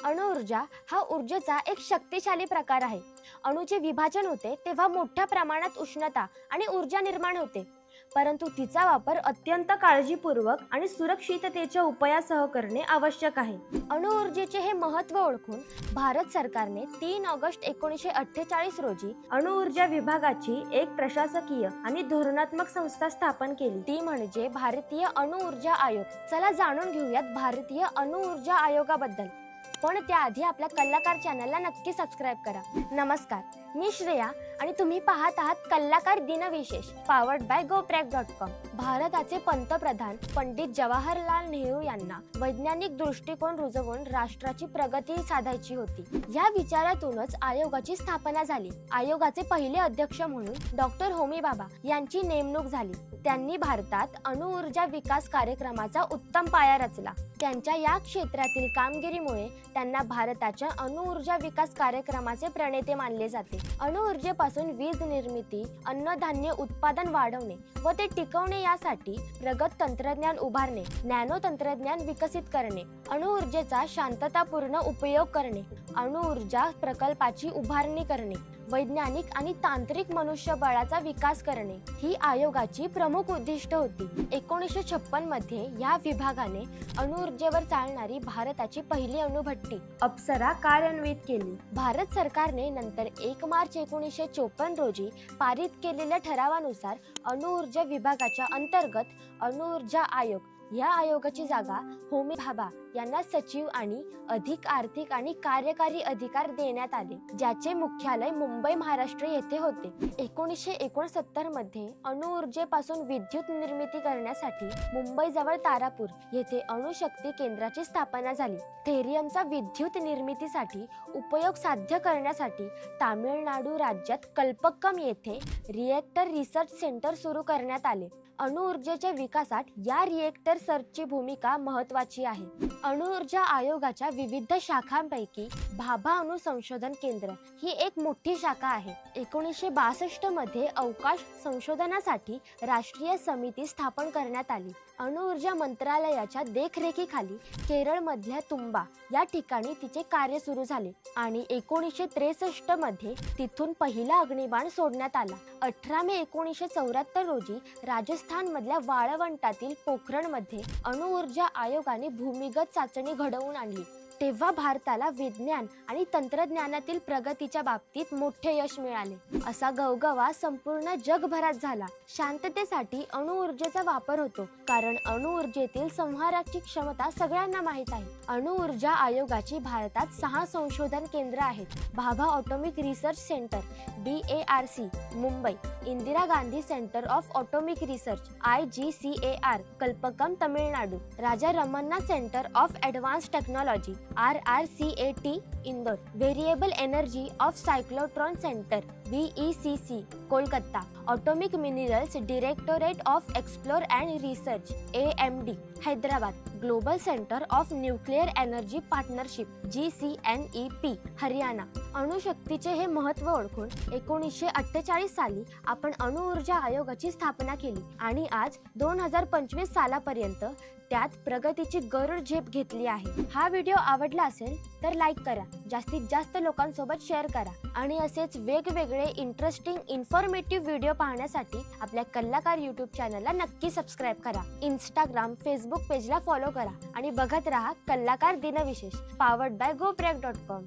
अणुऊर्जा हा ऊर्जेचा एक शक्तिशाली प्रकार आहे। अणूचे विभाजन होते तेव्हा मोठ्या प्रमाणात उष्णता आणि ऊर्जा निर्माण होते, परंतु तिचा वापर अत्यंत काळजीपूर्वक आणि सुरक्षिततेच्या उपायासह करणे आवश्यक आहे। अणुऊर्जेचे हे महत्त्व ओळखून भारत सरकारने 3 ऑगस्ट 1948 रोजी अणुऊर्जा विभागाची एक प्रशासकीय आणि धोरणात्मक संस्था स्थापन केली, ती म्हणजे भारतीय अणुऊर्जा आयोग। चला जाणून घेऊयात भारतीय अणुऊर्जा आयोगाबद्दल, पण त्याआधी आपल्या कलाकार चॅनलला नक्की सबस्क्राइब करा। नमस्कार, मी श्रेया आणि तुम्ही पाहत आहात कलाकार दिन विशेष पावर्ड बाय GoPrack.com। भारताचे पंतप्रधान पंडित जवाहरलाल नेहरू यांना वैज्ञानिक दृष्टिकोन रुजवून राष्ट्राची प्रगती साधायची होती। या विचारातूनच आयोगाची स्थापना झाली। आयोगाचे पहिले अध्यक्ष म्हणून डॉक्टर होमी भाभा यांची नेमणूक झाली। त्यांनी भारतात अणुऊर्जा विकास कार्यक्रमाचा उत्तम पाया रचला। त्यांच्या या क्षेत्रातील कामगिरीमुळे त्यांना भारताच्या अणुऊर्जा विकास कार्यक्रमाचे प्रणेते मानले जाते। अणुऊर्जेपासून वीज निर्मिती, अन्नधान्य उत्पादन वाढवणे व ते टिकवणे यासाठी प्रगत तंत्रज्ञान उभारणे, नॅनो तंत्रज्ञान विकसित करणे, अणुऊर्जेचा शांततापूर्ण उपयोग करणे, अणुऊर्जा प्रकल्पाची उभारणी करणे, वैज्ञानिक आणि तांत्रिक मनुष्यबळाचा विकास करणे ही आयोगाची प्रमुख उद्दिष्ट होती। 1956 मध्ये या विभागाने अणुऊर्जेवर चालणारी भारताची पहिली अणुभट्टी अप्सरा कार्यान्वित केली। भारत सरकारने नंतर 1 मार्च 1954 रोजी पारित केलेल्या ठरावानुसार अणुऊर्जा विभागाच्या अंतर्गत अणुऊर्जा आयोग या आयोगाची जागा होमी भाभा यांना सचिव आणि अधिक आर्थिक आणि कार्यकारी अधिकार देण्यात आले, ज्याचे मुख्यालय मुंबई महाराष्ट्र येथे होते। 1969 मध्ये अणुऊर्जेपासून विद्युत निर्मिती करण्यासाठी मुंबईजवळ तारापूर येथे अणुशक्ती केंद्राची स्थापना झाली। थेरियमचा विद्युत निर्मितीसाठी उपयोग साध्य करण्यासाठी तामिळनाडू राज्यात कल्पक्कम येथे रिएक्टर रिसर्च सेंटर सुरू करण्यात आले। अणुऊर्जेच्या विकासात या रिएक्टर सर्चची भूमिका महत्त्वाची आहे। अणुऊर्जा आयोगाच्या विविध शाखांपैकी भाभा अणु संशोधन केंद्र ही एक मोठी शाखा आहे। 1962 मध्ये अवकाश संशोधनासाठी राष्ट्रीय समिती स्थापन करण्यात आली। अणुऊर्जा मंत्रालयाच्या देखरेखीखाली केरळमधल्या तुंबा या ठिकाणी तिचे कार्य सुरू झाले आणि 1963 मध्ये तिथून पहिला अग्निबाण सोडण्यात आला। 18 मे 1974 रोजी राजस्थान मधल्या वाळवंटातील पोखरणमध्ये अणुऊर्जा आयोगाने भूमिगत चाचणी घडवून आणली। तेव्हा भारताला विज्ञान आणि तंत्रज्ञानातील प्रगतीच्या बाबतीत मोठे यश मिळाले। असा गवगवा संपूर्ण जगभरात झाला। शांततेसाठी अणुऊर्जेचा वापर होतो, कारण अणुऊर्जेतील संहाराची क्षमता सगळ्यांना माहीत आहे। अणुऊर्जा आयोगाची भारतात 6 संशोधन केंद्र आहेत। Bhabha atomic research centre BARC Mumbai, Indira Gandhi centre of atomic research IGCAR Kalpakkam Tamil Nadu, Raja Ramanna centre of advanced technology RRCAT Indore, variable energy of cyclotron centre VECC Kolkata, atomic minerals directorate of explore and research AMD Hyderabad, global centre of nuclear energy partnership GCNEP Haryana. अणुशक्तीचे हे महत्त्व ओळखून 1948 साली आपण अणुऊर्जा आयोगाची स्थापना केली आणि आज 2025 सालापर्यंत त्यात प्रगतीची गरुड झेप घेतली आहे। हा व्हिडिओ आवडला असेल तर लाईक करा, जास्तीत जास्त लोकांसोबत शेअर करा आणि असेच वेगवेगळे इंटरेस्टिंग इन्फॉर्मेटिव्ह व्हिडिओ पाहण्यासाठी आपल्या कलाकार YouTube चॅनलला नक्की सबस्क्राइब करा। इंस्टाग्राम, फेसबुक पेजला फॉलो करा आणि बघत राहा कलाकार दिन विशेष पावर्ड बाय GoPrack.com।